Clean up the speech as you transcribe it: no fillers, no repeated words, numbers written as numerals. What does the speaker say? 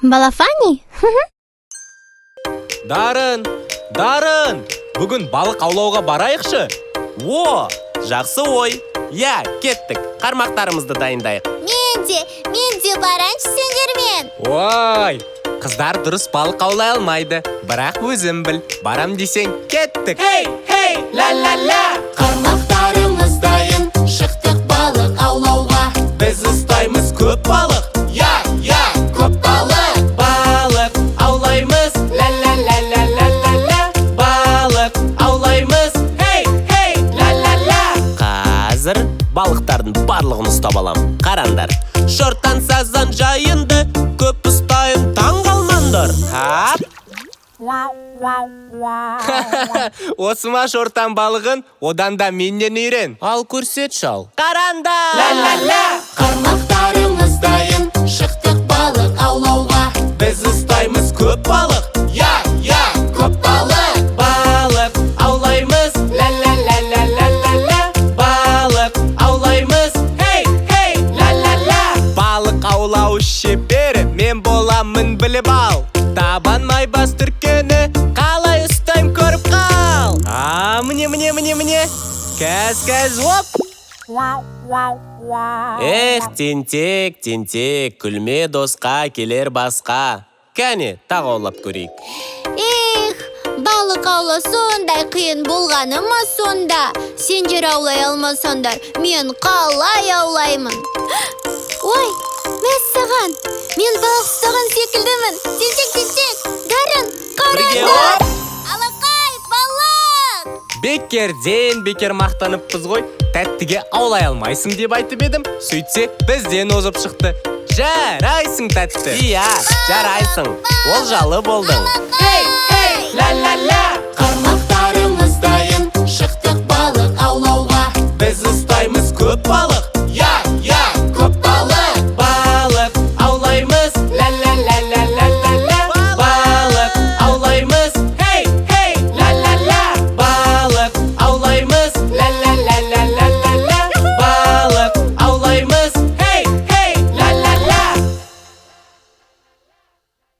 Балафани? Дарын, бүгін балық аулауға барайықшы. О, жақсы ой. Я, кеттік, қармақтарымызды дайындайық. Мен де бараншы сендермен. Ой, қыздар дұрыс балық аулай алмайды. Бірақ өзім біл, барам десең, кеттік. Хей, ла-ла-ла. Қармақтарымыз дайын, шықтық балық аулауға. Біз ұстаймыз көп балық. Я, көп балық. Балық аулаймыз, ла-ла-ла-ла-ла-ла-ла. Балық аулаймыз, хей, ла-ла-ла. Қазір балықтардың барлығын ұстап алам. Қараңдар, шорттан сазан жайынды, көп ұстайын, таң қалмаңдар. Хап! Осы ма шорттан балығын, одан да менен үйрен. Ал көрсет шал. Қараңдар! Ла-ла-ла! Қармақтарымыз дайын, шықтық балық аулауға. Біз ұстаймыз көп балық. Я, көп балық. Балық аулаймыз, ла-ла-ла-ла-ла-ла-ла. Балық аулаймыз, хей, ла-ла-ла. Балық аулау шебері, мен боламын біліп ал. Табан майбас түркені, қалай ұстайм көріп қал. Міне. Кәз, оп. Тентек, күлме досқа, келер басқа. Кәне, тағы аулап көрейік. Балық аулау сондай қиын болғаны ма сонда? Сендер аулай алмасаңдар, мен қалай аулаймын? Ой, мәссаған, мен балық ұстаған секілдімін. Тентек, Дарын, Бірге қараңдар. оп! Алақай, балық! Бекер мақтаныппыз ғой. Тәттіге аулай алмайсың деп айтып едім. Сөйтсе, бізден озып шықты. Жарайсың, тәтті. Иә, жарайсың. Олжалы болдың. Хей, ла-ла-ла.